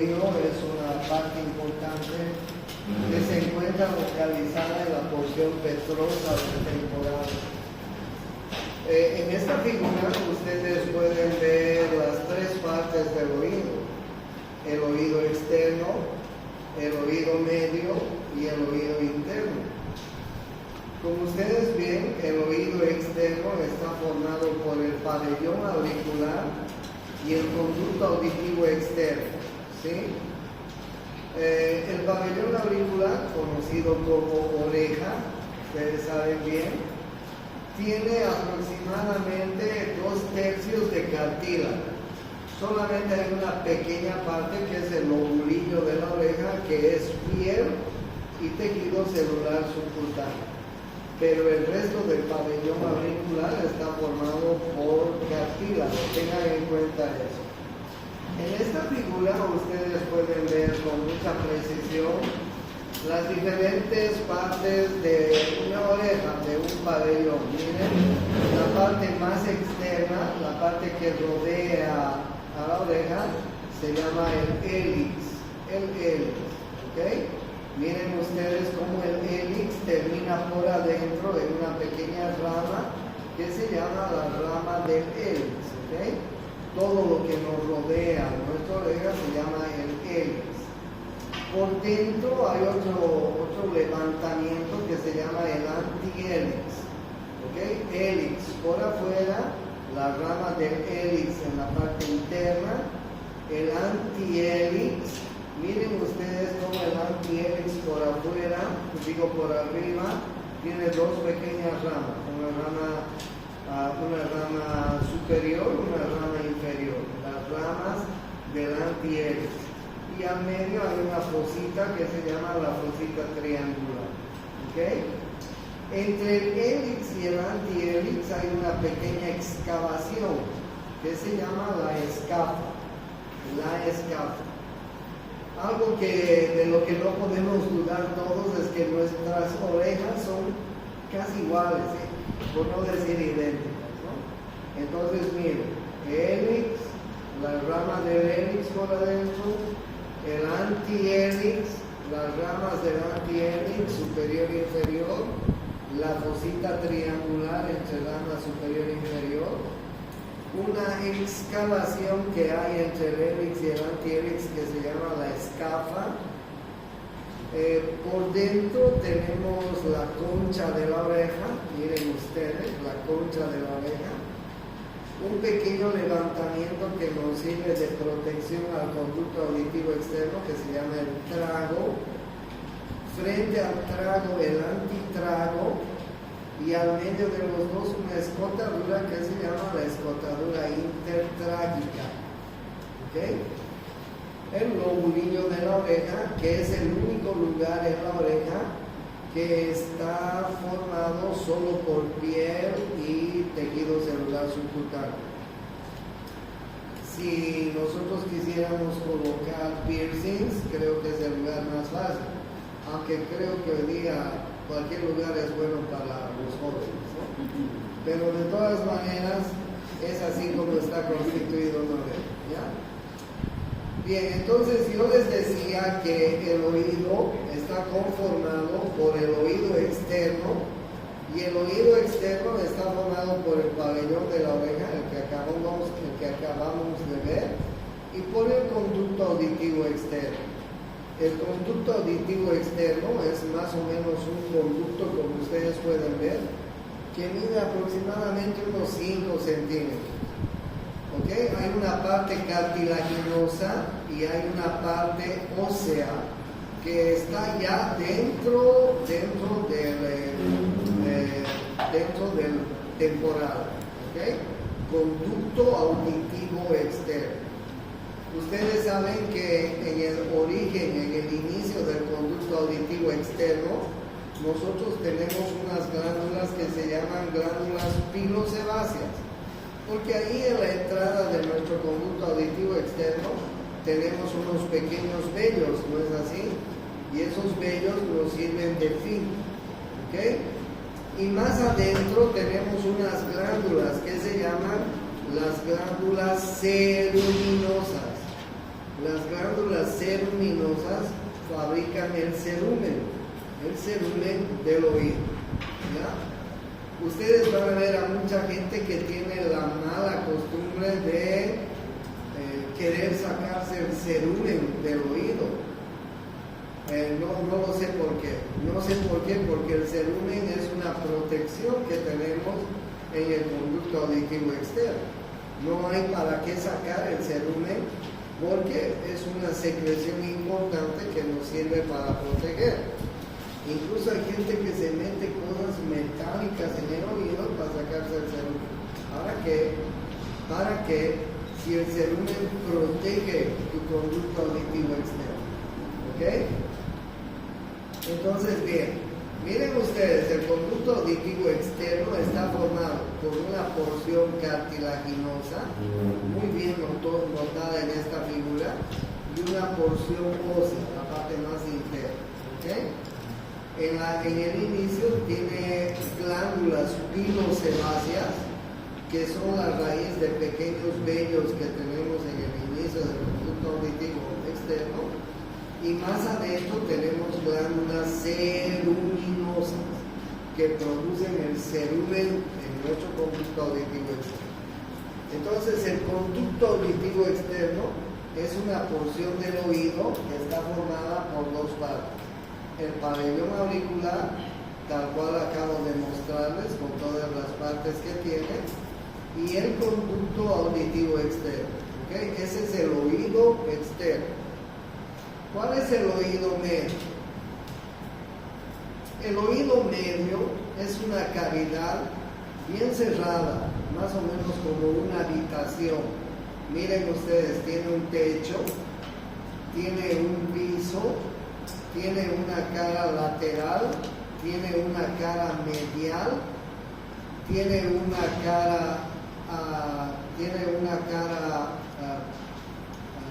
oído es una parte importante que se encuentra localizada en la porción petrosa del temporal. En esta figura ustedes pueden ver las tres partes del oído: el oído externo, el oído medio y el oído interno. Como ustedes ven, el oído externo está formado por el pabellón auricular y el conducto auditivo externo, ¿sí? El pabellón auricular, conocido como oreja, ustedes saben bien, tiene aproximadamente 2/3 de cartílago. Solamente hay una pequeña parte que es el lobulillo de la oreja, que es piel y tejido celular subcutáneo. Pero el resto del pabellón auricular está formado por cartílago. Tengan en cuenta eso. En esta figura ustedes pueden ver con mucha precisión las diferentes partes de una oreja, de un pabellón. Miren, la parte más externa, la parte que rodea a la oreja, se llama el hélix. El hélix, ¿ok? Miren ustedes cómo el hélix termina por adentro en una pequeña rama que se llama la rama del hélix, ¿ok? Todo lo que nos rodea nuestra oreja se llama el hélix. Por dentro hay otro levantamiento que se llama el antihélix, ¿ok? Hélix por afuera, la rama del hélix en la parte interna, el antihélix. Miren ustedes cómo el antihélix por afuera, digo por arriba, tiene dos pequeñas ramas, una rama superior, una rama inferior, las ramas del antihélix. Y al medio hay una fosita que se llama la fosita triangular, ¿ok? Entre el hélix y el antihélix hay una pequeña excavación que se llama la escafa. La escafa. Algo de lo que no podemos dudar todos es que nuestras orejas son casi iguales, por no decir idénticas, ¿no? Entonces, miren, hélix, la rama del hélix por adentro, el antihélix, las ramas del antihélix superior e inferior, la fosita triangular entre rama superior e inferior, una excavación que hay entre el hélix y el antihélix que se llama la escafa. Por dentro tenemos la concha de la oreja, miren ustedes, la concha de la oreja, un pequeño levantamiento que nos sirve de protección al conducto auditivo externo que se llama el trago. Frente al trago, el antitrago, y al medio de los dos una escotadura que se llama la escotadura intertrágica, ¿ok? El lobulillo de la oreja, que es el único lugar en la oreja que está formado solo por piel y tejido celular subcutáneo. Si nosotros quisiéramos colocar piercings, creo que es el lugar más fácil, aunque creo que hoy día cualquier lugar es bueno para los jóvenes, ¿no? Pero de todas maneras es así como está constituido una oreja, ¿ya? Bien, entonces yo les decía que el oído está conformado por el oído externo, y el oído externo está formado por el pabellón de la oreja, el que acabamos de ver, y por el conducto auditivo externo. El conducto auditivo externo es más o menos un conducto, como ustedes pueden ver, que mide aproximadamente unos 5 centímetros. ¿Ok? Hay una parte cartilaginosa y hay una parte ósea que está ya dentro del temporal. ¿Ok? Conducto auditivo externo. Ustedes saben que en el origen, en el inicio del conducto auditivo externo, nosotros tenemos unas glándulas que se llaman glándulas pilosebáceas, porque ahí en la entrada de nuestro conducto auditivo externo tenemos unos pequeños vellos, ¿no es así? Y esos vellos nos sirven de fin, ¿ok? Y más adentro tenemos unas glándulas que se llaman las glándulas ceruminosas. Las glándulas ceruminosas fabrican el cerumen del oído. ¿Ya? Ustedes van a ver a mucha gente que tiene la mala costumbre de querer sacarse el cerumen del oído. No lo sé por qué. No sé por qué, porque el cerumen es una protección que tenemos en el conducto auditivo externo. No hay para qué sacar el cerumen, porque es una secreción importante que nos sirve para proteger. Incluso hay gente que se mete cosas metálicas en el oído para sacarse el cerumen. Para que si el cerumen protege tu conducto auditivo externo. ¿Ok? Entonces, bien, miren ustedes, el conducto auditivo externo está formado por una porción cartilaginosa, muy bien notada en esta figura, y una porción ósea, la parte más interna. ¿Okay? En el inicio tiene glándulas pilosebáceas, que son las raíces de pequeños vellos que tenemos en el inicio del conducto auditivo externo. Y más adentro tenemos glándulas ceruminosas que producen el cerumen en nuestro conducto auditivo externo. Entonces, el conducto auditivo externo es una porción del oído que está formada por dos partes. El pabellón auricular, tal cual acabo de mostrarles con todas las partes que tiene, y el conducto auditivo externo. ¿Okay? Ese es el oído externo. ¿Cuál es el oído medio? El oído medio es una cavidad bien cerrada, más o menos como una habitación. Miren ustedes, tiene un techo, tiene un piso, tiene una cara lateral, tiene una cara medial, tiene una cara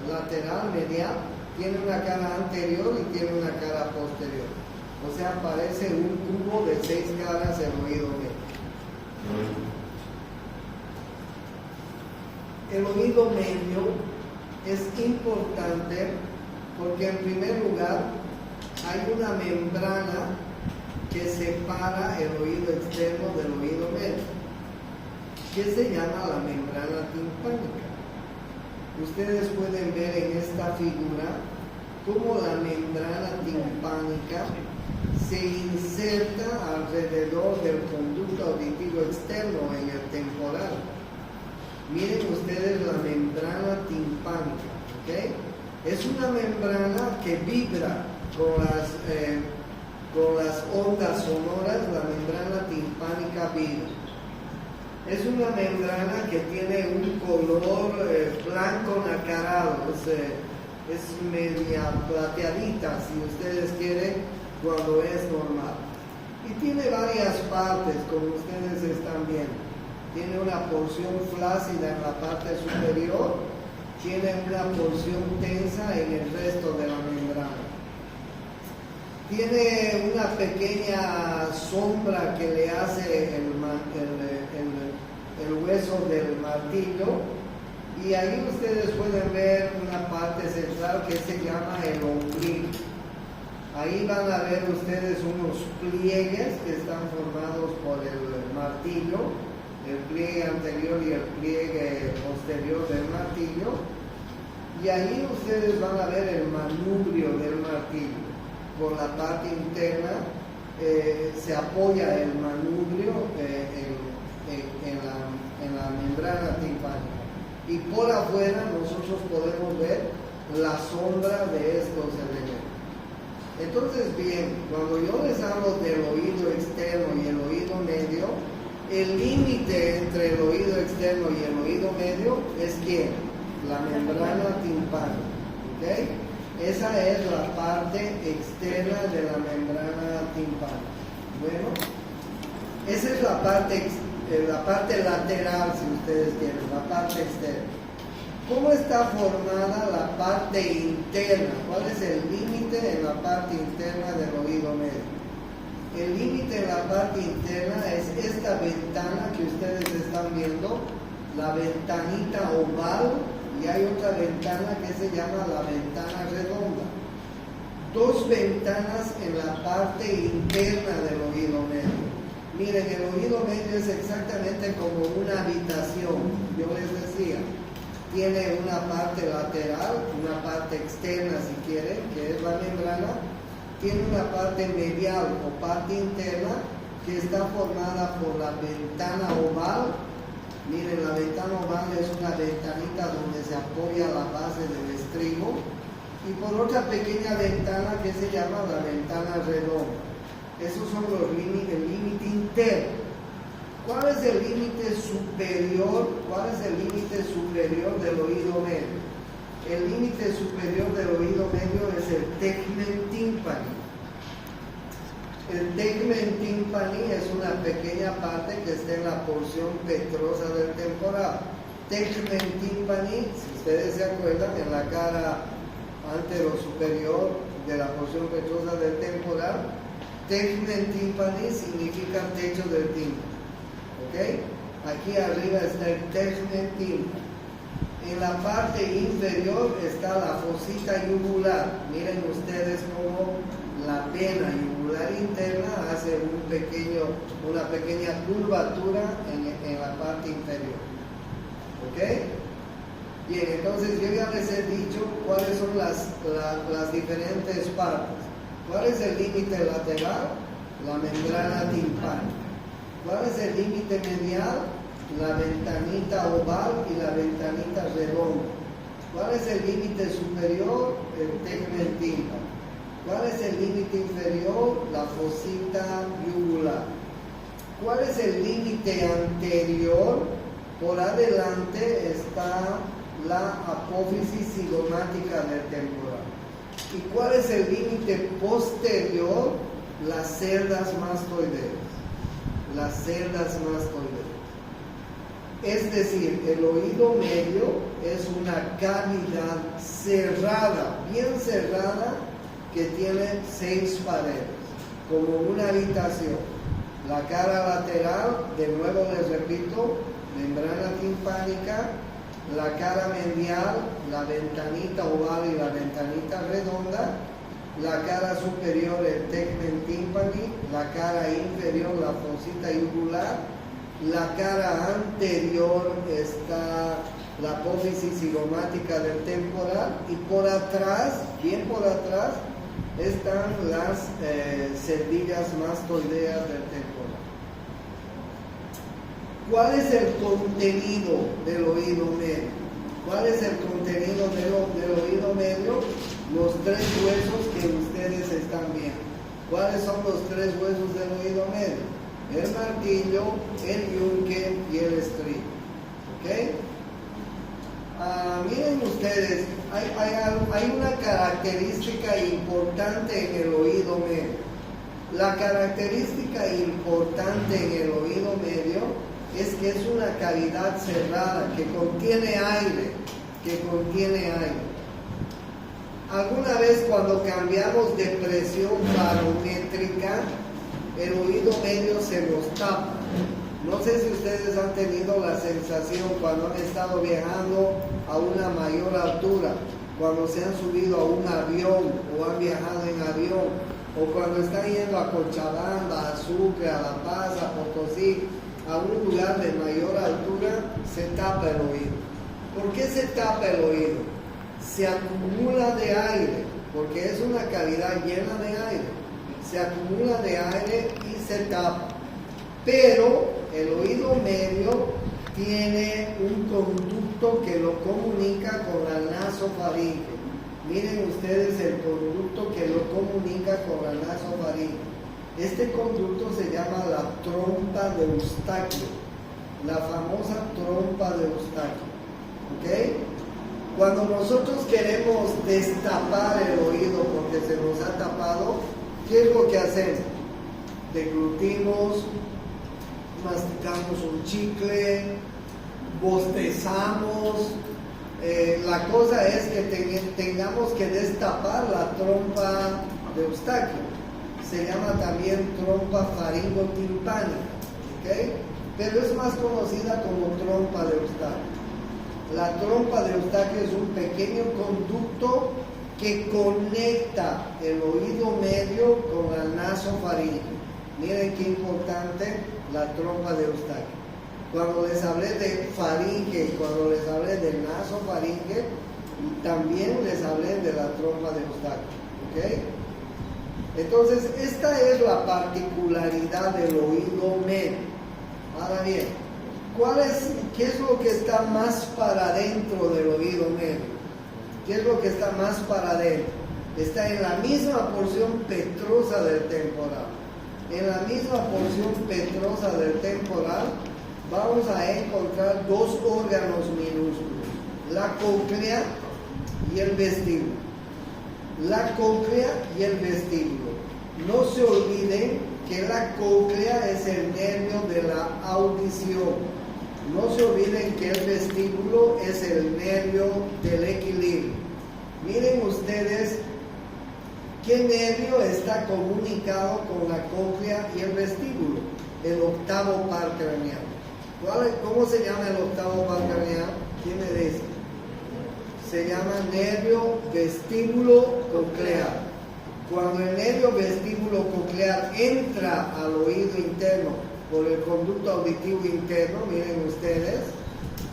lateral, medial, tiene una cara anterior y tiene una cara posterior. O sea, parece un cubo de 6 caras el oído medio. El oído medio es importante porque, en primer lugar, hay una membrana que separa el oído externo del oído medio, que se llama la membrana timpánica. Ustedes pueden ver en esta figura cómo la membrana timpánica se inserta alrededor del conducto auditivo externo en el temporal. Miren ustedes la membrana timpánica, ¿okay? Es una membrana que vibra con las ondas sonoras. La membrana timpánica vibra. Es una membrana que tiene un color blanco nacarado, es media plateadita, si ustedes quieren, cuando es normal. Y tiene varias partes, como ustedes están viendo. Tiene una porción flácida en la parte superior, tiene una porción tensa en el resto de la membrana. Tiene una pequeña sombra que le hace el hueso del martillo, y ahí ustedes pueden ver una parte central que se llama el ombligo. Ahí van a ver ustedes unos pliegues que están formados por el martillo, el pliegue anterior y el pliegue posterior del martillo, y ahí ustedes van a ver el manubrio del martillo. Por la parte interna se apoya el manubrio en la membrana timpánica, y por afuera nosotros podemos ver la sombra de estos elementos. Entonces, bien, cuando yo les hablo del oído externo y el oído medio, el límite entre el oído externo y el oído medio es ¿quién? La membrana timpánica. ¿Okay? Esa es la parte externa de la membrana timpánica. Bueno, esa es la parte lateral, si ustedes quieren, la parte externa. ¿Cómo está formada la parte interna? ¿Cuál es el límite en la parte interna del oído medio? El límite en la parte interna es esta ventana que ustedes están viendo, la ventanita oval y hay otra ventana que se llama la ventana redonda. Dos ventanas en la parte interna del oído medio. Miren, el oído medio es exactamente como una habitación. Yo les decía, tiene una parte lateral, una parte externa si quieren, que es la membrana. Tiene una parte medial o parte interna que está formada por la ventana oval. Miren, la ventana oval es una ventanita donde se apoya la base del estribo, y por otra pequeña ventana que se llama la ventana redonda. Esos son los límites, el límite interno. ¿Cuál es el límite superior? ¿Cuál es el límite superior del oído medio? El límite superior del oído medio es el tegmen timpani. El tegmen timpani es una pequeña parte que está en la porción petrosa del temporal. Tegmen timpani, si ustedes se acuerdan, en la cara antero superior de la porción petrosa del temporal, tegmen timpani significa techo del tímpano. ¿Ok? Aquí arriba está el tegmen timpani. En la parte inferior está la fosita yugular. Miren ustedes cómo la vena yugular interna hace una pequeña curvatura en la parte inferior. ¿Ok? Bien, entonces yo ya les he dicho cuáles son las diferentes partes. ¿Cuál es el límite lateral? La membrana timpánica. ¿Cuál es el límite medial? La ventanita oval y la ventanita redonda. ¿Cuál es el límite superior? El tegmen timpani. ¿Cuál es el límite inferior? La fosita yugular. ¿Cuál es el límite anterior? Por adelante está la apófisis cigomática del temporal. ¿Y cuál es el límite posterior? Las cerdas mastoideas. Las cerdas mastoideas. Es decir, el oído medio es una cavidad cerrada, bien cerrada, que tiene 6 paredes, como una habitación. La cara lateral, de nuevo les repito, membrana timpánica. La cara medial, la ventanita oval y la ventanita redonda. La cara superior, el tegmen timpani. La cara inferior, la fosita yugular. La cara anterior está la apófisis cigomática del temporal, y por atrás, bien por atrás, están las cerdillas mastoideas del temporal. ¿Cuál es el contenido del oído medio? ¿Cuál es el contenido del oído medio? Los 3 huesos que ustedes están viendo. ¿Cuáles son los 3 huesos del oído medio? El martillo, el yunque y el estribo. ¿Ok? Miren ustedes, hay una característica importante en el oído medio. La característica importante en el oído medio es que es una cavidad cerrada que contiene aire. Alguna vez cuando cambiamos de presión barométrica, el oído medio se nos tapa. No sé si ustedes han tenido la sensación cuando han estado viajando a una mayor altura, cuando se han subido a un avión o han viajado en avión, o cuando están yendo a Cochabamba, a Sucre, a La Paz, a Potosí, a un lugar de mayor altura, se tapa el oído. ¿Por qué se tapa el oído? Se acumula de aire, porque es una cavidad llena de aire. Se acumula de aire y se tapa. Pero el oído medio tiene un conducto que lo comunica con la nasofaringe. Miren ustedes el conducto que lo comunica con la nasofaringe. Este conducto se llama la trompa de Eustaquio, la famosa trompa de Eustaquio. ¿Ok? Cuando nosotros queremos destapar el oído porque se nos ha tapado, ¿qué es lo que hacemos? Deglutimos, masticamos un chicle, bostezamos. La cosa es que tengamos que destapar la trompa de Eustaquio. Se llama también trompa faringotimpánica, ¿ok? Pero es más conocida como trompa de Eustaquio. La trompa de Eustaquio es un pequeño conducto que conecta el oído medio con el nasofaringe. Miren qué importante la trompa de Eustaquio. Cuando les hablé de faringe y cuando les hablé del nasofaringe, también les hablé de la trompa de Eustaquio. ¿Ok? Entonces, esta es la particularidad del oído medio. Ahora bien, ¿qué es lo que está más para adentro del oído medio? ¿Qué es lo que está más para adentro? Está en la misma porción petrosa del temporal. En la misma porción petrosa del temporal vamos a encontrar dos órganos minúsculos, la cóclea y el vestíbulo. La cóclea y el vestíbulo. No se olviden que la cóclea es el nervio de la audición. No se olviden que el vestíbulo es el nervio del equilibrio. Miren ustedes qué nervio está comunicado con la cóclea y el vestíbulo. El octavo par craneal. ¿Cómo se llama el octavo par craneal? ¿Quién me dice? Se llama nervio vestíbulo coclear. Cuando el nervio vestíbulo coclear entra al oído interno por el conducto auditivo interno, miren ustedes,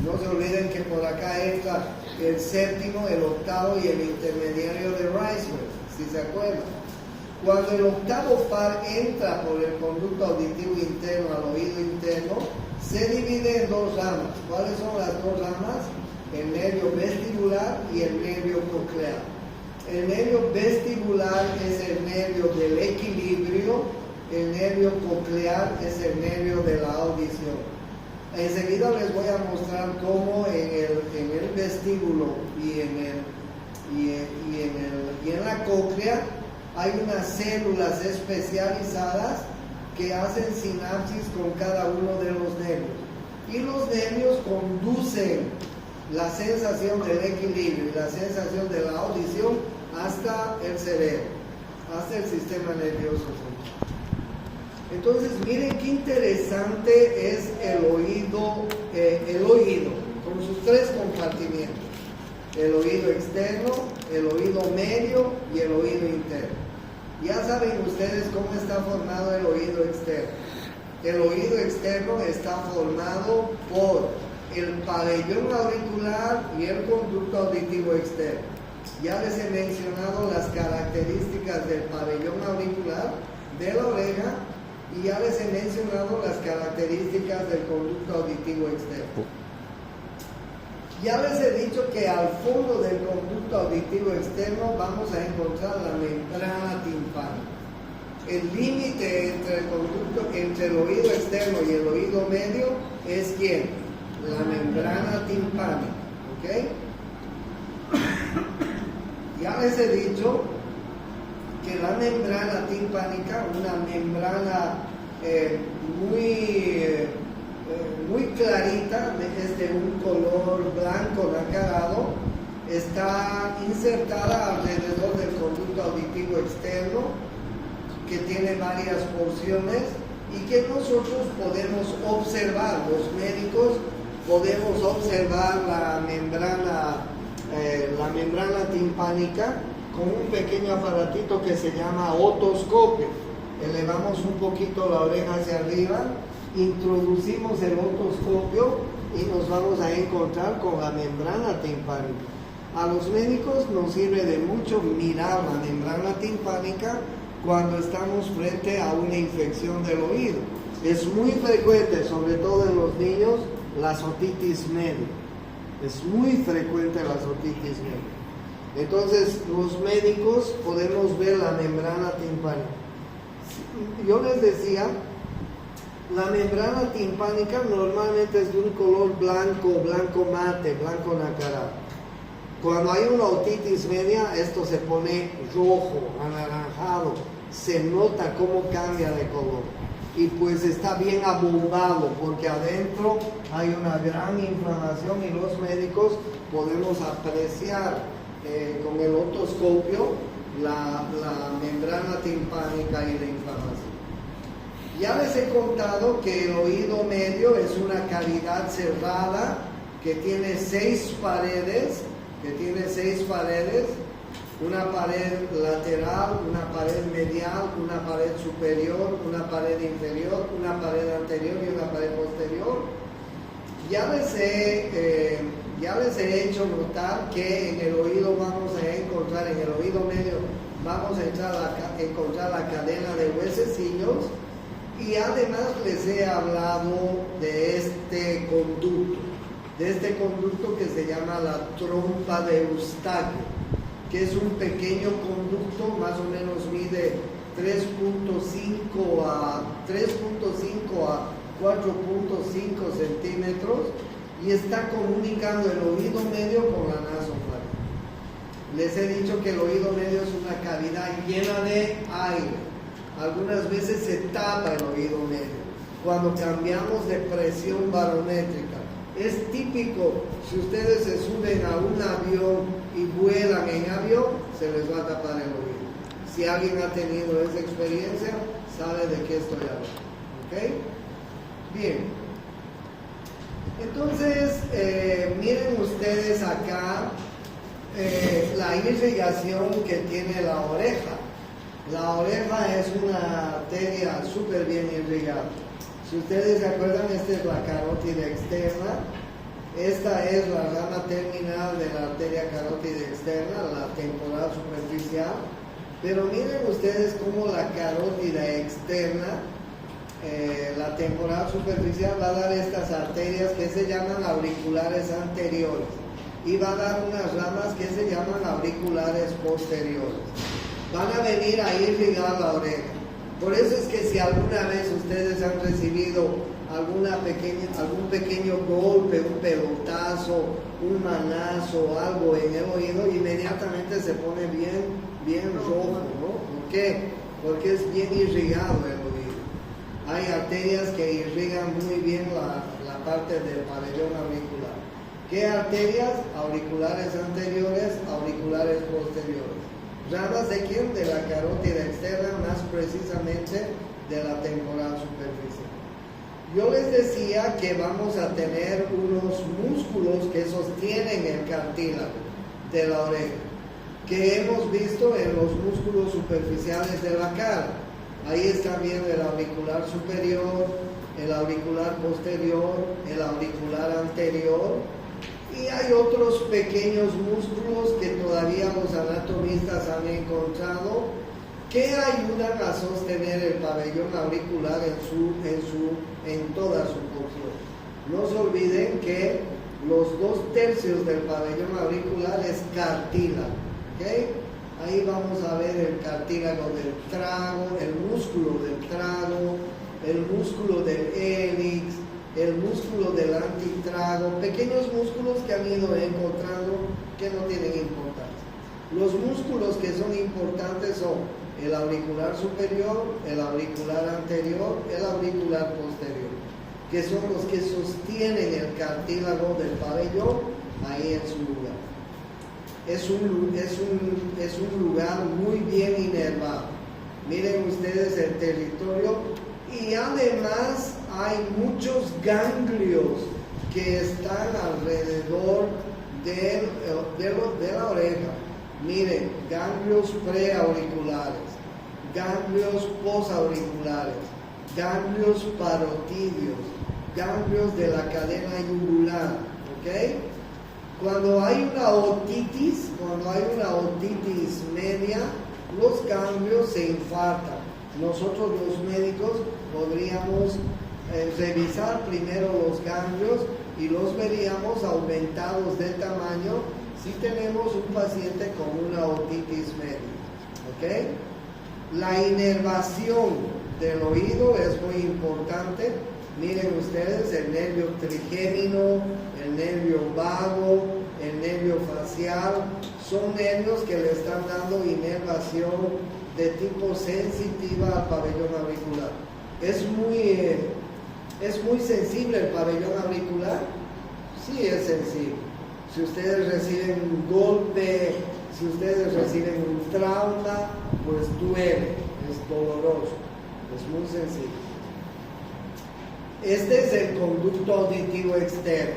no se olviden que por acá entra el séptimo, el octavo y el intermediario de Reisman, si se acuerdan. Cuando el octavo par entra por el conducto auditivo interno al oído interno, se divide en dos ramas. ¿Cuáles son las dos ramas? El nervio vestibular y el nervio coclear. El nervio vestibular es el nervio del equilibrio, el nervio coclear es el nervio de la audición. Enseguida les voy a mostrar cómo en el vestíbulo y en la cóclea hay unas células especializadas que hacen sinapsis con cada uno de los nervios. Y los nervios conducen la sensación del equilibrio y la sensación de la audición hasta el cerebro, hasta el sistema nervioso central. Entonces, miren qué interesante es el oído con sus tres compartimientos: el oído externo, el oído medio y el oído interno. Ya saben ustedes cómo está formado el oído externo. El oído externo está formado por el pabellón auricular y el conducto auditivo externo. Ya les he mencionado las características del pabellón auricular, de la oreja, y ya les he mencionado las características del conducto auditivo externo. Ya les he dicho que al fondo del conducto auditivo externo vamos a encontrar la membrana timpánica. El límite entre el oído externo y el oído medio es ¿quién? La membrana timpánica. ¿Ok? Ya les he dicho que la membrana timpánica, una membrana muy clarita, es de un color blanco nacarado, está insertada alrededor del conducto auditivo externo, que tiene varias porciones y que nosotros podemos observar, los médicos podemos observar la membrana timpánica con un pequeño aparatito que se llama otoscopio. Elevamos un poquito la oreja hacia arriba, introducimos el otoscopio y nos vamos a encontrar con la membrana timpánica. A los médicos nos sirve de mucho mirar la membrana timpánica cuando estamos frente a una infección del oído. Es muy frecuente, sobre todo en los niños, la otitis media. Es muy frecuente la otitis media. Entonces, los médicos podemos ver la membrana timpánica. Yo les decía, la membrana timpánica normalmente es de un color blanco mate, blanco nacarado. Cuando hay una otitis media, esto se pone rojo, anaranjado, se nota cómo cambia de color. Y pues está bien abombado porque adentro hay una gran inflamación y los médicos podemos apreciar con el otoscopio la membrana timpánica y la inflamación. Ya les he contado que el oído medio es una cavidad cerrada que tiene 6 paredes, una pared lateral, una pared medial, una pared superior, una pared inferior, una pared anterior y una pared posterior. Ya les he hecho notar que en el oído vamos a encontrar, en el oído medio vamos a encontrar la cadena de huesecillos, y además les he hablado de este conducto que se llama la trompa de Eustaquio, que es un pequeño conducto, más o menos mide 3.5 a 4.5 centímetros, y está comunicando el oído medio con la nasofaringe. Les he dicho que el oído medio es una cavidad llena de aire. Algunas veces se tapa el oído medio cuando cambiamos de presión barométrica. Es típico, si ustedes se suben a un avión y vuelan en avión, se les va a tapar el oído. Si alguien ha tenido esa experiencia, sabe de qué estoy hablando. ¿Ok? Bien. Entonces, miren ustedes acá la irrigación que tiene la oreja. La oreja es una arteria súper bien irrigada. Si ustedes se acuerdan, esta es la carótida externa. Esta es la rama terminal de la arteria carótida externa, la temporal superficial. Pero miren ustedes cómo la carótida externa, la temporal superficial, va a dar estas arterias que se llaman auriculares anteriores, y va a dar unas ramas que se llaman auriculares posteriores. Van a venir a irrigar la oreja. Por eso es que si alguna vez ustedes han recibido algún pequeño golpe, un pelotazo, un manazo, algo en el oído, inmediatamente se pone bien rojo, ¿no? ¿Por qué? Porque es bien irrigado el oído. Hay arterias que irrigan muy bien la parte del pabellón auricular. ¿Qué arterias? Auriculares anteriores, auriculares posteriores. ¿Ramas de quién? De la carótida externa, más precisamente de la temporal superficial. Yo les decía que vamos a tener unos músculos que sostienen el cartílago de la oreja, que hemos visto en los músculos superficiales de la cara. Ahí están viendo el auricular superior, el auricular posterior, el auricular anterior, y hay otros pequeños músculos que todavía los anatomistas han encontrado que ayudan a sostener el pabellón auricular en toda su porción. No se olviden que los 2/3 del pabellón auricular es cartílago. ¿Okay? Ahí vamos a ver el cartílago del trago, el músculo del trago, el músculo del hélix, el músculo del antitrago, pequeños músculos que han ido encontrando que no tienen importancia. Los músculos que son importantes son el auricular superior, el auricular anterior, el auricular posterior, que son los que sostienen el cartílago del pabellón ahí en su lugar. Es un lugar muy bien inervado. Miren ustedes el territorio, y además hay muchos ganglios que están alrededor de la oreja. Miren, ganglios preauriculares, ganglios posauriculares, ganglios parotidios, ganglios de la cadena yugular, ¿ok? Cuando hay una otitis media, los ganglios se infartan. Nosotros los médicos podríamos revisar primero los ganglios y los veríamos aumentados de tamaño si tenemos un paciente con una otitis media. ¿Ok? La inervación del oído es muy importante. Miren ustedes el nervio trigémino, el nervio vago, el nervio facial, son nervios que le están dando inervación de tipo sensitiva al pabellón auricular. Es muy sensible el pabellón auricular. Sí, es sensible. Si ustedes reciben un golpe, si ustedes reciben un trauma, pues duele, es doloroso, es muy sensible. Este es el conducto auditivo externo.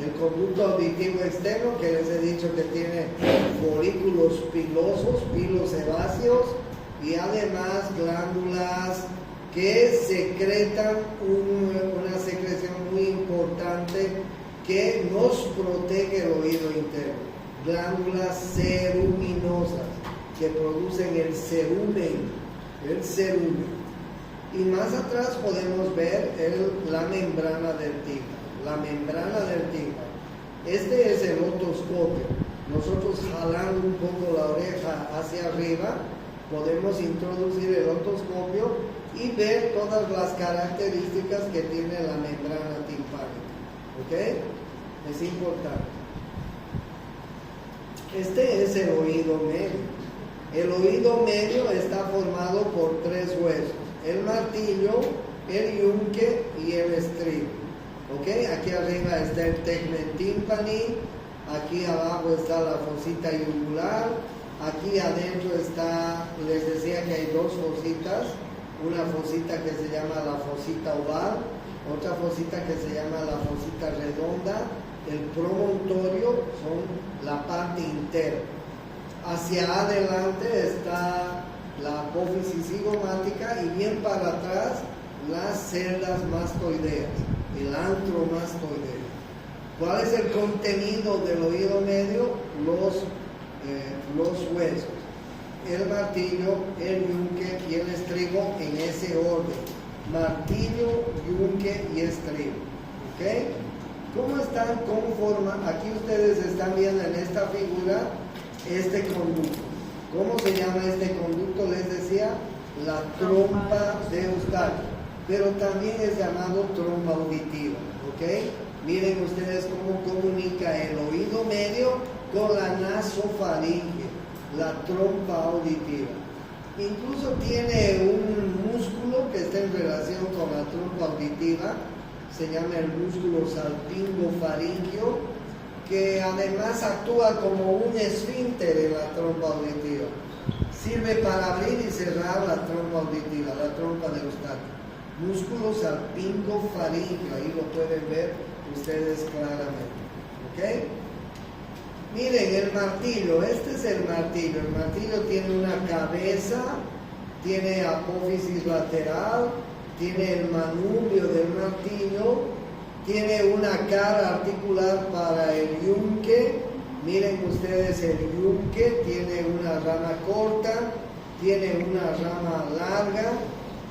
El conducto auditivo externo, que les he dicho que tiene folículos pilosos, pilos sebáceos, y además glándulas que secretan una secreción muy importante que nos protege el oído interno. Glándulas ceruminosas que producen el cerumen. Y más atrás podemos ver la membrana del tímpano. La membrana del tímpano. Este es el otoscopio. Nosotros jalando un poco la oreja hacia arriba, podemos introducir el otoscopio y ver todas las características que tiene la membrana timpánica. ¿Ok? Es importante. Este es el oído medio. El oído medio está formado por tres huesos: el martillo, el yunque y el estribo. ¿Ok? Aquí arriba está el tegmen tympani, aquí abajo está la fosita yugular, aquí adentro está, les decía que hay dos fositas, una fosita que se llama la fosita oval, otra fosita que se llama la fosita redonda. El promontorio son la parte interna. Hacia adelante está la apófisis cigomática y bien para atrás las celdas mastoideas, el antro mastoideo. ¿Cuál es el contenido del oído medio? Los huesos, el martillo, el yunque y el estribo, en ese orden: martillo, yunque y estribo. ¿Ok? ¿Cómo están conformados? Aquí ustedes están viendo en esta figura este conducto. ¿Cómo se llama este conducto? Les decía, la trompa de Eustaquio, pero también es llamado trompa auditiva. ¿Ok? Miren ustedes cómo comunica el oído medio con la nasofaringe, la trompa auditiva. Incluso tiene un músculo que está en relación con la trompa auditiva, se llama el músculo salpingofaringio, que además actúa como un esfínter en la trompa auditiva. Sirve para abrir y cerrar la trompa auditiva, la trompa de Eustaquio. Músculo salpingofaringio, ahí lo pueden ver ustedes claramente. ¿Ok? Miren, el martillo, este es el martillo. El martillo tiene una cabeza, tiene apófisis lateral, tiene el manubrio del martillo, tiene una cara articular para el yunque. Miren ustedes, el yunque tiene una rama corta, tiene una rama larga,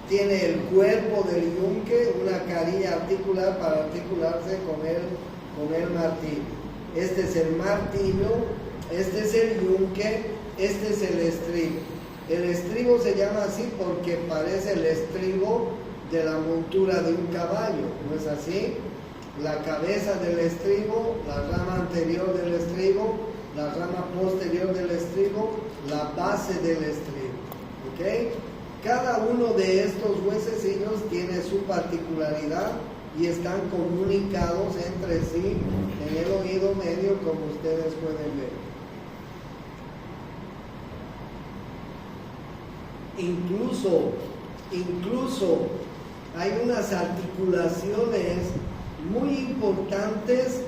tiene el cuerpo del yunque, una carilla articular para articularse con el martillo. Este es el martillo, este es el yunque, este es el estribo. El estribo se llama así porque parece el estribo de la montura de un caballo, ¿no es así? La cabeza del estribo, la rama anterior del estribo, la rama posterior del estribo, la base del estribo. ¿Ok? Cada uno de estos huesecillos tiene su particularidad y están comunicados entre sí en el oído medio, como ustedes pueden ver. Incluso hay unas articulaciones muy importantes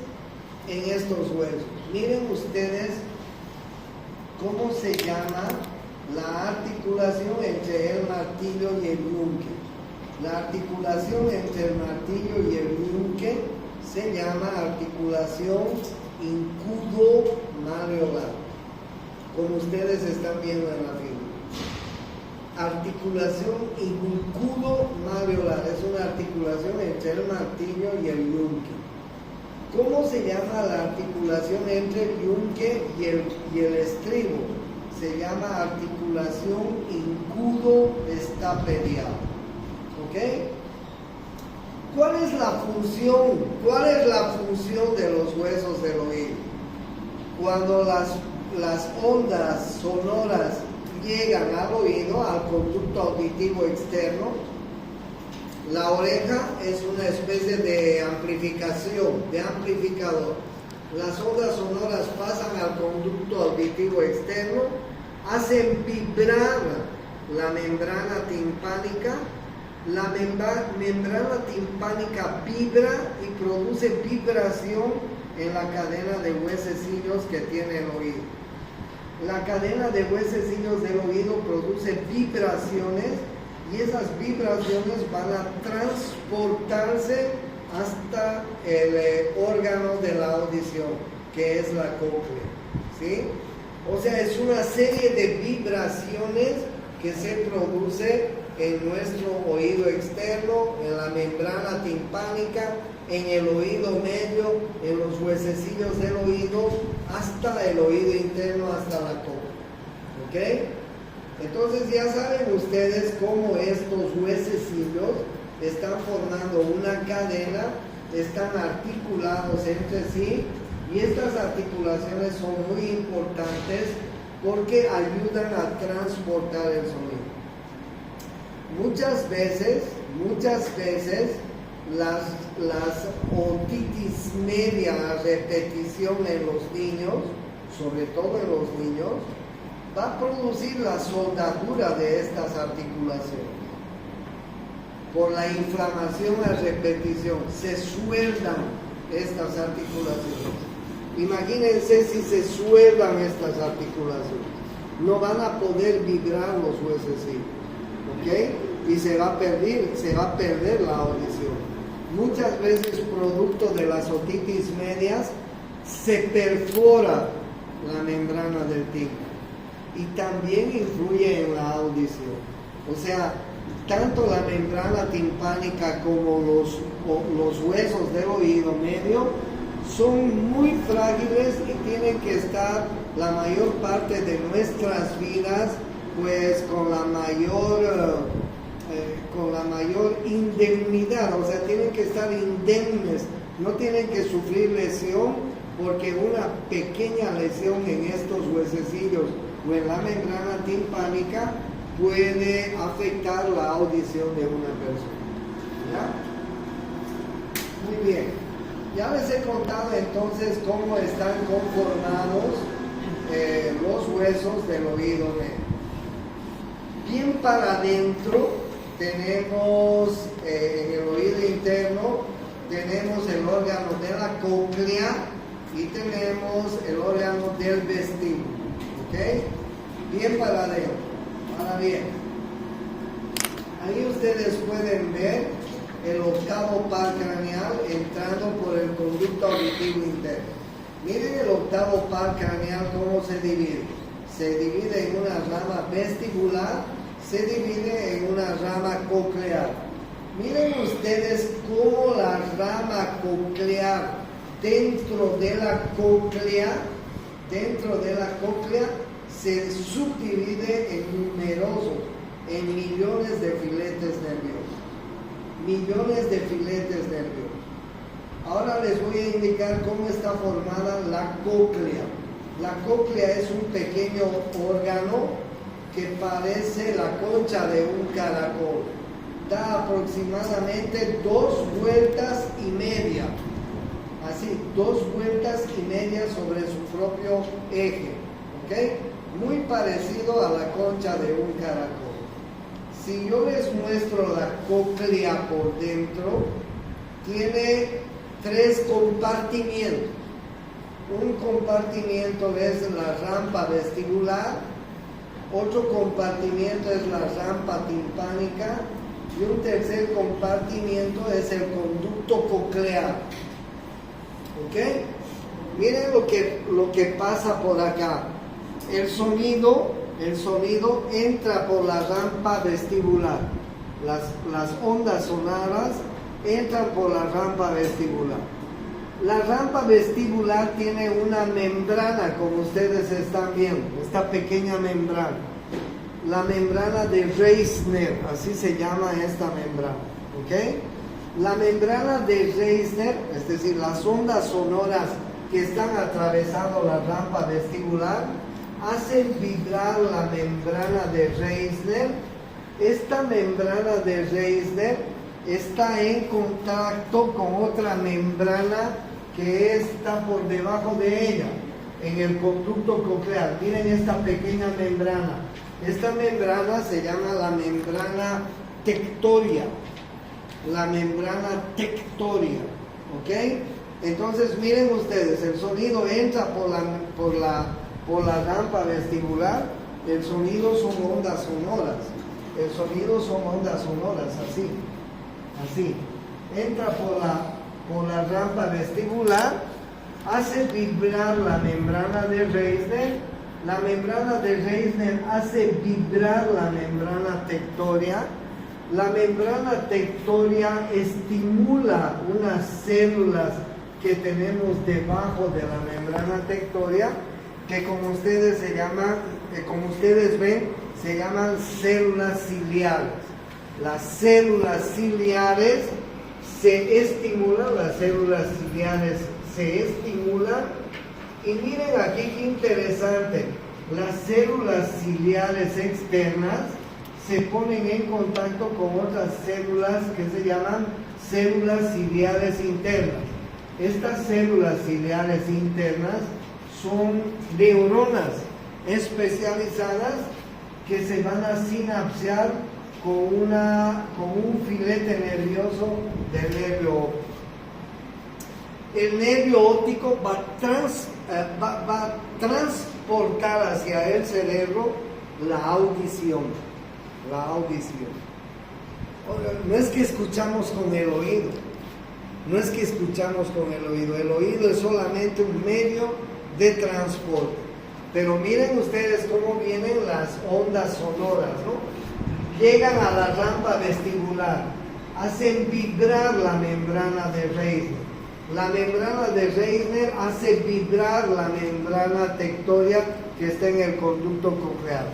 en estos huesos. Miren ustedes cómo se llama la articulación entre el martillo y el yunque. La articulación entre el martillo y el yunque se llama articulación incudo-malleolar, como ustedes están viendo en la figura. Articulación incudo-malleolar es una articulación entre el martillo y el yunque. ¿Cómo se llama la articulación entre el yunque y el estribo? Se llama articulación incudo-estapedial. ¿Ok? ¿Cuál es la función? ¿Cuál es la función de los huesos del oído? Cuando las ondas sonoras llegan al oído, al conducto auditivo externo, la oreja es una especie de amplificación, de amplificador. Las ondas sonoras pasan al conducto auditivo externo, hacen vibrar la membrana timpánica. La membrana timpánica vibra y produce vibración en la cadena de huesecillos que tiene el oído. La cadena de huesecillos del oído produce vibraciones y esas vibraciones van a transportarse hasta el órgano de la audición, que es la cóclea, ¿sí? O sea, es una serie de vibraciones que se produce en nuestro oído externo, en la membrana timpánica, en el oído medio, en los huesecillos del oído, hasta el oído interno, hasta la cóclea. ¿Ok? Entonces ya saben ustedes cómo estos huesecillos están formando una cadena, están articulados entre sí, y estas articulaciones son muy importantes porque ayudan a transportar el sonido. Muchas veces las otitis media a repetición en los niños, sobre todo en los niños, va a producir la soldadura de estas articulaciones. Por la inflamación a repetición se sueldan estas articulaciones. Imagínense si se sueldan estas articulaciones, no van a poder vibrar los huesecillos, ¿ok? Y se va a perder la audición. Muchas veces, producto de las otitis medias, se perfora la membrana del tímpano y también influye en la audición. O sea, tanto la membrana timpánica como los huesos del oído medio son muy frágiles y tienen que estar la mayor parte de nuestras vidas pues con la mayor indemnidad, o sea, tienen que estar indemnes, no tienen que sufrir lesión, porque una pequeña lesión en estos huesecillos o en la membrana timpánica puede afectar la audición de una persona. ¿Ya? Muy bien. Ya les he contado entonces cómo están conformados los huesos del oído medio. Bien para adentro tenemos en el oído interno tenemos el órgano de la cóclea y tenemos el órgano del vestíbulo. ¿Ok? Bien para adentro. Ahora bien, ahí ustedes pueden ver el octavo par craneal entrando por el conducto auditivo interno. Miren el octavo par craneal cómo se divide. Se divide en una rama vestibular, se divide en una rama coclear. Miren ustedes cómo la rama coclear dentro de la cóclea se subdivide en millones de filetes nerviosos. Millones de filetes nerviosos. Ahora les voy a indicar cómo está formada la cóclea. La cóclea es un pequeño órgano que parece la concha de un caracol. Da aproximadamente 2 vueltas y media. Así, 2 vueltas y media sobre su propio eje. ¿Ok? Muy parecido a la concha de un caracol. Si yo les muestro la cóclea por dentro, tiene 3 compartimientos. Un compartimiento es la rampa vestibular, otro compartimiento es la rampa timpánica y un tercer compartimiento es el conducto coclear. ¿Ok? Miren lo que pasa por acá. El sonido entra por la rampa vestibular. Las ondas sonoras entran por la rampa vestibular. La rampa vestibular tiene una membrana, como ustedes están viendo, esta pequeña membrana. La membrana de Reissner, así se llama esta membrana. ¿Ok? La membrana de Reissner, es decir, las ondas sonoras que están atravesando la rampa vestibular, hacen vibrar la membrana de Reissner. Esta membrana de Reissner está en contacto con otra membrana que está por debajo de ella, en el conducto coclear. Miren esta pequeña membrana. Esta membrana se llama la membrana tectoria. La membrana tectoria. ¿Ok? Entonces miren ustedes, el sonido entra por la rampa vestibular, el sonido son ondas sonoras, así, entra por la rampa vestibular, hace vibrar la membrana de Reisner, la membrana de Reisner hace vibrar la membrana tectoria. La membrana tectoria estimula unas células que tenemos debajo de la membrana tectoria, que como ustedes ven, se llaman células ciliares. Las células ciliares se estimulan, y miren aquí qué interesante, las células ciliares externas se ponen en contacto con otras células que se llaman células ciliares internas. Estas células ciliares internas son neuronas especializadas que se van a sinapsear con un filete nervioso del nervio óptico. El nervio óptico va a transportar hacia el cerebro la audición. No es que escuchamos con el oído, el oído es solamente un medio de transporte. Pero miren ustedes cómo vienen las ondas sonoras, ¿no? Llegan a la rampa vestibular, hacen vibrar la membrana de Reisner. La membrana de Reisner hace vibrar la membrana tectoria que está en el conducto coclear.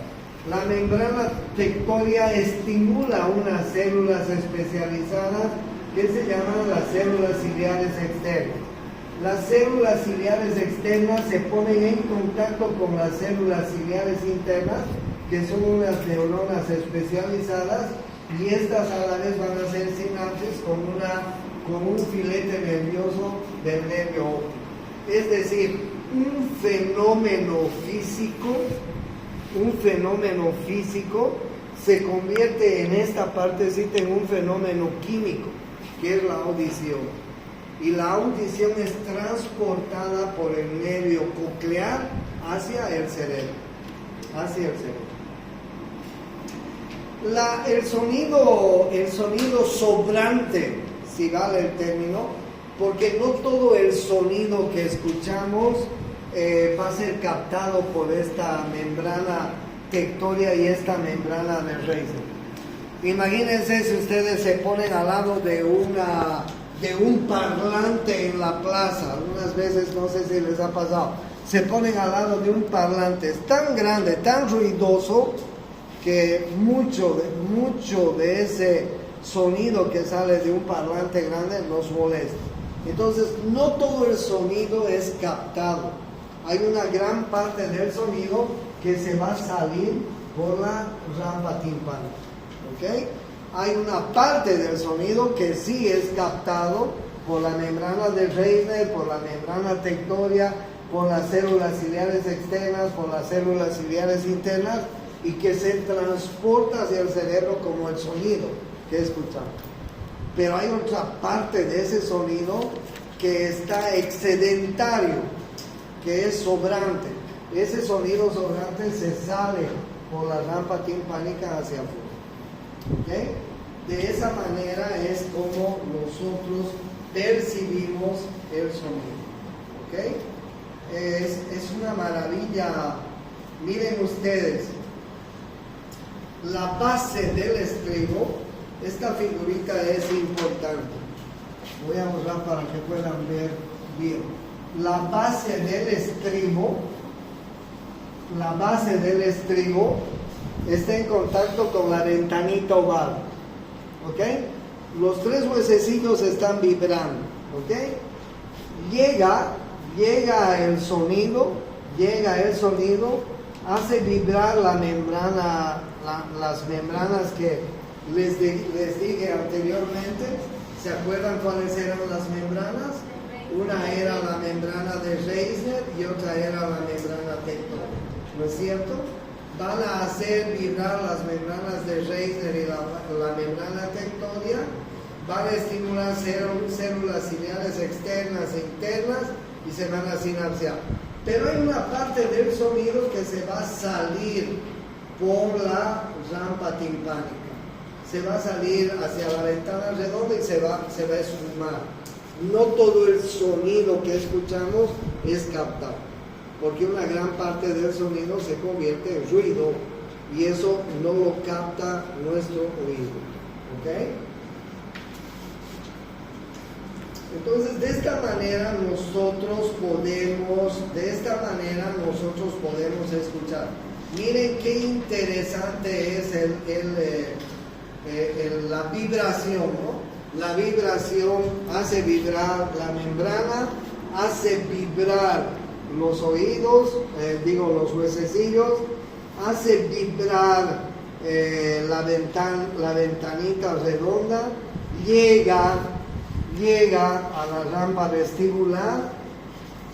La membrana tectoria estimula unas células especializadas que se llaman las células ciliares externas. Las células ciliares externas se ponen en contacto con las células ciliares internas, que son unas neuronas especializadas, y estas a la vez van a hacer sinapsis con un filete nervioso del nervio óptico. Es decir, un fenómeno físico se convierte en esta partecita en un fenómeno químico, que es la audición. Y la audición es transportada por el nervio coclear hacia el cerebro. El sonido sobrante, si vale el término, porque no todo el sonido que escuchamos va a ser captado por esta membrana tectoria y esta membrana de Reisner. Imagínense si ustedes se ponen al lado de un parlante en la plaza. Algunas veces, no sé si les ha pasado, se ponen al lado de un parlante. Es tan grande, tan ruidoso, que mucho de ese sonido que sale de un parlante grande nos molesta. Entonces, no todo el sonido es captado. Hay una gran parte del sonido que se va a salir por la rampa timpánica. ¿Ok? Hay una parte del sonido que sí es captado por la membrana de Reisner, por la membrana tectoria, por las células ciliares externas, por las células ciliares internas, y que se transporta hacia el cerebro como el sonido que escuchamos. Pero hay otra parte de ese sonido que está excedentario, que es sobrante. Ese sonido sobrante se sale por la rampa timpánica hacia afuera. ¿Okay? De esa manera es como nosotros percibimos el sonido. ¿Okay? Es una maravilla. Miren ustedes, la base del estribo, esta figurita es importante. Voy a borrar para que puedan ver bien. La base del estribo está en contacto con la ventanita oval. ¿Ok? Los tres huesecillos están vibrando. ¿Ok? Llega el sonido, hace vibrar la membrana, las membranas que les dije anteriormente. ¿Se acuerdan cuáles eran las membranas? Una era la membrana de Reisner y otra era la membrana tectónica, ¿no es cierto? Van a hacer vibrar las membranas de Reisner y la membrana tectónica, van a estimular células ciliares externas e internas y se van a sinapsear. Pero hay una parte del sonido que se va a salir por la rampa timpánica. Se va a salir hacia la ventana redonda y se va a esfumar. No todo el sonido que escuchamos es captado, porque una gran parte del sonido se convierte en ruido y eso no lo capta nuestro oído. ¿Ok? Entonces, de esta manera nosotros podemos escuchar. Miren qué interesante es la vibración, ¿no? La vibración hace vibrar la membrana, hace vibrar los oídos, los huesecillos, hace vibrar la ventanita redonda, llega a la rampa vestibular,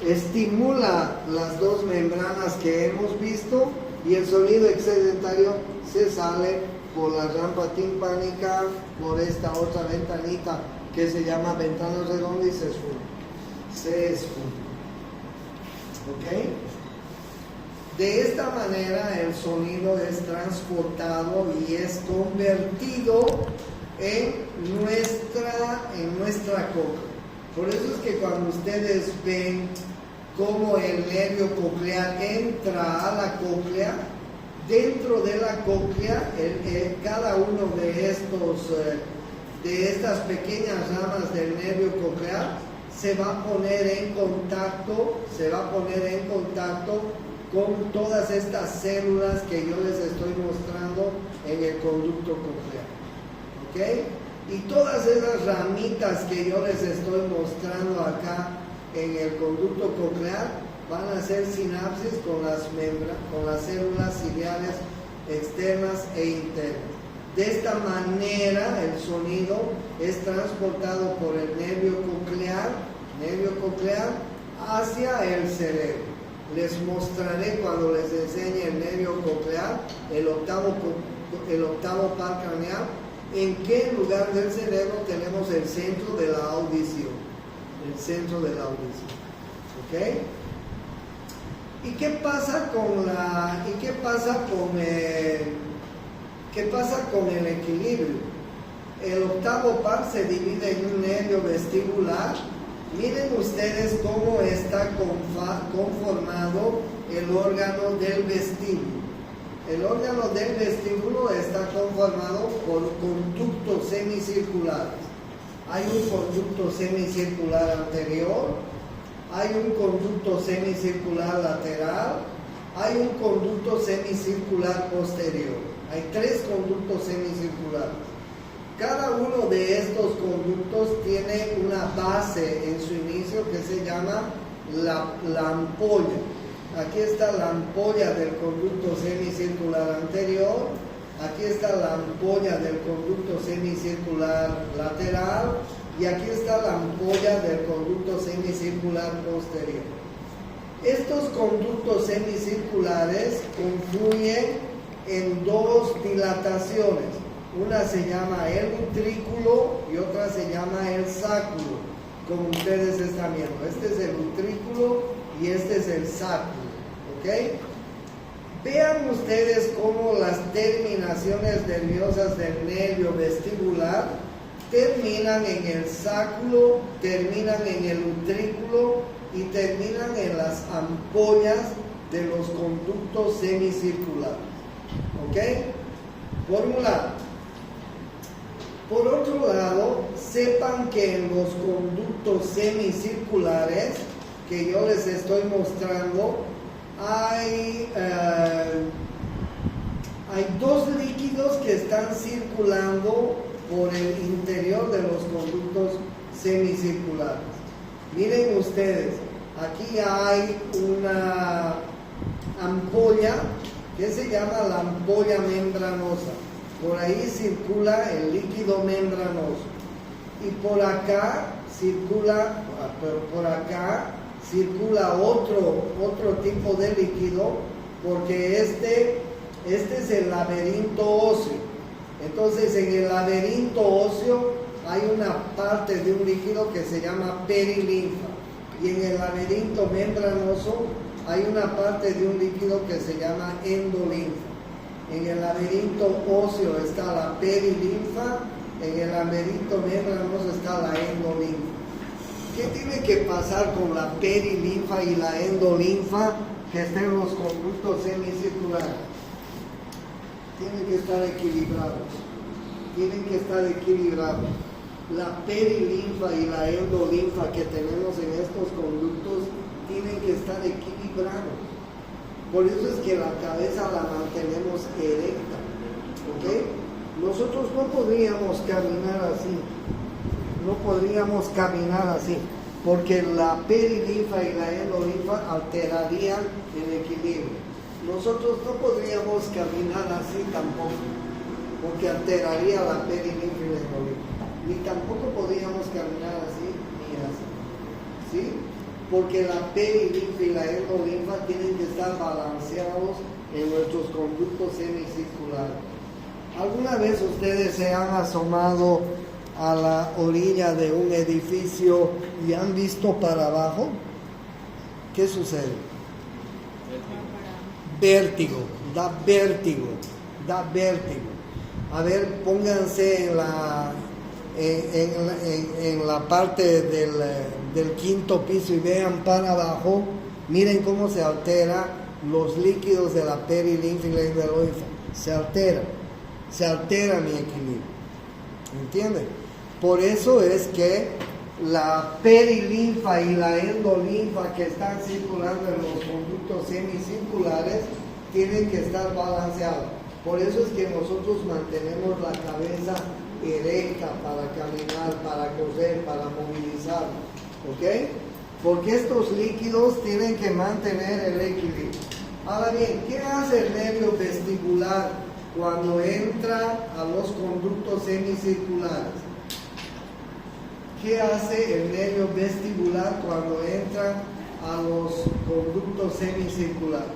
estimula las dos membranas que hemos visto y el sonido excedentario se sale por la rampa timpánica, por esta otra ventanita que se llama ventana redonda y se esfuma. ¿Ok? De esta manera el sonido es transportado y es convertido en nuestra cóclea. Por eso es que cuando ustedes ven cómo el nervio coclear entra a la cóclea, dentro de la cóclea, cada uno de estas pequeñas ramas del nervio coclear se va a poner en contacto con todas estas células que yo les estoy mostrando en el conducto coclear. ¿Ok? Y todas esas ramitas que yo les estoy mostrando acá en el conducto coclear van a hacer sinapsis con las células ciliares externas e internas. De esta manera el sonido es transportado por el nervio coclear hacia el cerebro. Les mostraré cuando les enseñe el nervio coclear, el octavo par craneal, en qué lugar del cerebro tenemos el centro de la audición. ¿Ok? ¿Y qué pasa con el equilibrio? El octavo par se divide en un nervio vestibular. Miren ustedes cómo está conformado el órgano del vestíbulo. El órgano del vestíbulo está conformado por conductos semicirculares. Hay un conducto semicircular anterior, hay un conducto semicircular lateral, hay un conducto semicircular posterior. Hay 3 conductos semicirculares. Cada uno de estos conductos tiene una base en su inicio que se llama la ampolla. Aquí está la ampolla del conducto semicircular anterior, aquí está la ampolla del conducto semicircular lateral y aquí está la ampolla del conducto semicircular posterior. Estos conductos semicirculares confluyen en 2 dilataciones. Una se llama el utrículo y otra se llama el sáculo, como ustedes están viendo. Este es el utrículo y este es el sáculo. ¿Ok? Vean ustedes cómo las terminaciones nerviosas del nervio vestibular terminan en el sáculo, terminan en el utrículo y terminan en las ampollas de los conductos semicirculares. ¿Ok? Por un lado. Por otro lado, sepan que en los conductos semicirculares que yo les estoy mostrando, hay 2 líquidos que están circulando por el interior de los conductos semicirculares. Miren ustedes, aquí hay una ampolla que se llama la ampolla membranosa. Por ahí circula el líquido membranoso y por acá circula otro tipo de líquido, porque este es el laberinto óseo. Entonces en el laberinto óseo hay una parte de un líquido que se llama perilinfa. Y en el laberinto membranoso hay una parte de un líquido que se llama endolinfa. En el laberinto óseo está la perilinfa, en el laberinto membranoso está la endolinfa. ¿Qué tiene que pasar con la perilinfa y la endolinfa que estén en los conductos semicirculares? Tienen que estar equilibrados. Tienen que estar equilibrados. La perilinfa y la endolinfa que tenemos en estos conductos tienen que estar equilibrados. Por eso es que la cabeza la mantenemos erecta. ¿Ok? Nosotros no podríamos caminar así. No podríamos caminar así, porque la perilinfa y la endolinfa alterarían el equilibrio. Nosotros no podríamos caminar así tampoco, porque alteraría la perilinfa y la endolinfa. Ni tampoco podríamos caminar así, ni así. ¿Sí? Porque la perilinfa y la endolinfa tienen que estar balanceados en nuestros conductos semicirculares. ¿Alguna vez ustedes se han asomado a la orilla de un edificio y han visto para abajo? ¿Qué sucede? Vértigo, da vértigo, da vértigo. A ver, pónganse en la parte del quinto piso y vean para abajo. Miren cómo se altera los líquidos de la perilinfa y la endolinfa. Se altera mi equilibrio. ¿Entienden? Por eso es que la perilinfa y la endolinfa que están circulando en los conductos semicirculares tienen que estar balanceados. Por eso es que nosotros mantenemos la cabeza erecta para caminar, para correr, para movilizar. ¿Ok? Porque estos líquidos tienen que mantener el equilibrio. Ahora bien, ¿qué hace el nervio vestibular cuando entra a los conductos semicirculares? ¿Qué hace el nervio vestibular cuando entra a los conductos semicirculares?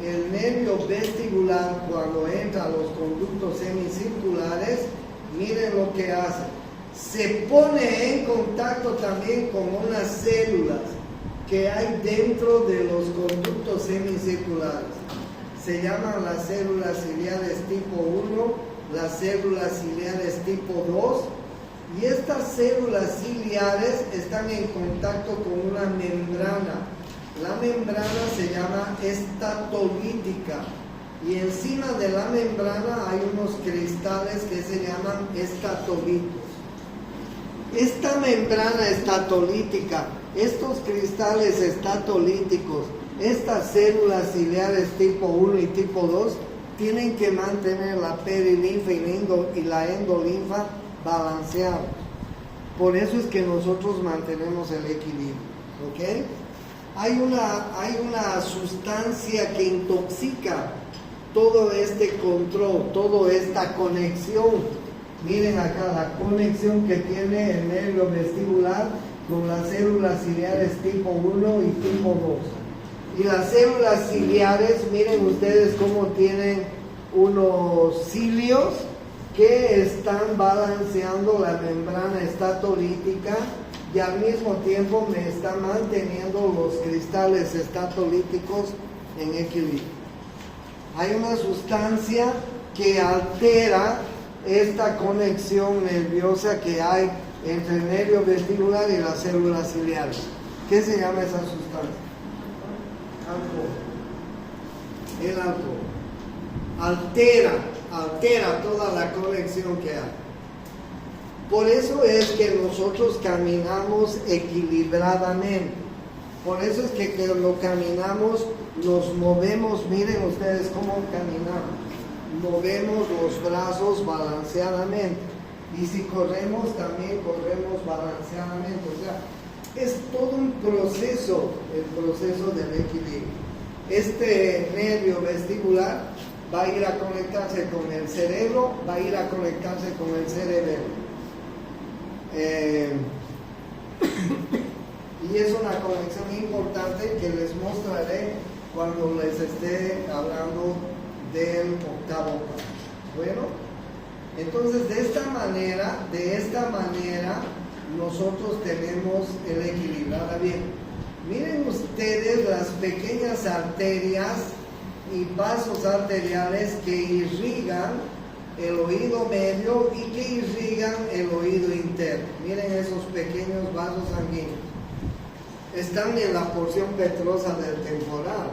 El nervio vestibular cuando entra a los conductos semicirculares, miren lo que hace. Se pone en contacto también con unas células que hay dentro de los conductos semicirculares. Se llaman las células ciliares tipo 1, las células ciliares tipo 2. Y estas células ciliares están en contacto con una membrana. La membrana se llama estatolítica. Y encima de la membrana hay unos cristales que se llaman estatolitos. Esta membrana estatolítica, estos cristales estatolíticos, estas células ciliares tipo 1 y tipo 2, tienen que mantener la perilinfa y la endolinfa balanceados. Por eso es que nosotros mantenemos el equilibrio. ¿Ok? Hay una sustancia que intoxica todo este control, toda esta conexión. Miren acá la conexión que tiene el nervio vestibular con las células ciliares tipo 1 y tipo 2. Y las células ciliares, miren ustedes cómo tienen unos cilios que están balanceando la membrana estatolítica y al mismo tiempo me están manteniendo los cristales estatolíticos en equilibrio. Hay una sustancia que altera esta conexión nerviosa que hay entre el nervio vestibular y las células ciliares. ¿Qué se llama esa sustancia? Alcohol. El alcohol altera toda la conexión que hay. Por eso es que nosotros caminamos equilibradamente. Por eso es que cuando caminamos nos movemos. Miren ustedes cómo caminamos. Movemos los brazos balanceadamente. Y si corremos, también corremos balanceadamente. O sea, es todo un proceso, el proceso del equilibrio. Este nervio vestibular va a ir a conectarse con el cerebro, va a ir a conectarse con el cerebelo. Y es una conexión importante que les mostraré cuando les esté hablando del octavo paso. Bueno, Entonces, de esta manera, nosotros tenemos el equilibrio. Ahora bien, miren ustedes las pequeñas arterias y vasos arteriales que irrigan el oído medio y que irrigan el oído interno. Miren esos pequeños vasos sanguíneos. Están en la porción petrosa del temporal.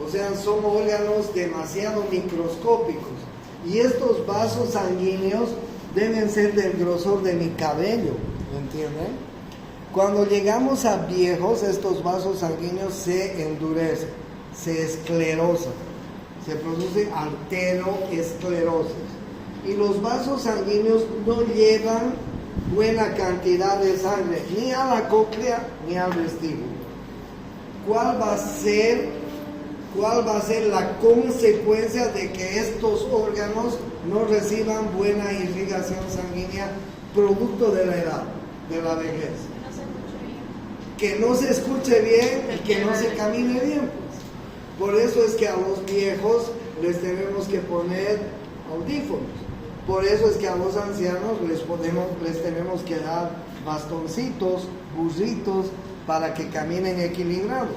O sea, son órganos demasiado microscópicos. Y estos vasos sanguíneos deben ser del grosor de mi cabello, ¿entienden? Cuando llegamos a viejos, estos vasos sanguíneos se endurecen, se esclerosan, se produce arteroesclerosis. Y los vasos sanguíneos no llevan buena cantidad de sangre, ni a la cóclea ni al vestíbulo. ¿Cuál va a ser la consecuencia de que estos órganos no reciban buena irrigación sanguínea producto de la edad, de la vejez? Que no se escuche bien y que no se camine bien, pues. Por eso es que a los viejos les tenemos que poner audífonos. Por eso es que a los ancianos les tenemos que dar bastoncitos, burritos, para que caminen equilibrados.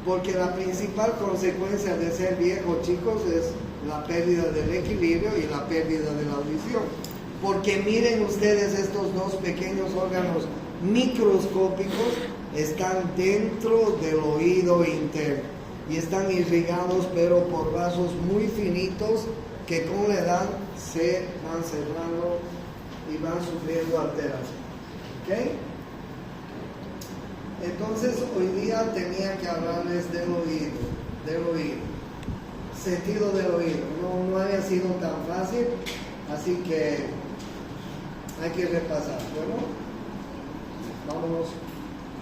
Porque la principal consecuencia de ser viejos, chicos, es la pérdida del equilibrio y la pérdida de la audición. Porque miren ustedes, estos dos pequeños órganos microscópicos están dentro del oído interno y están irrigados, pero por vasos muy finitos que con la edad se van cerrando y van sufriendo alteración. ¿Ok? Entonces, hoy día tenía que hablarles del oído, sentido del oído. No había sido tan fácil, así que hay que repasar. Bueno, vámonos.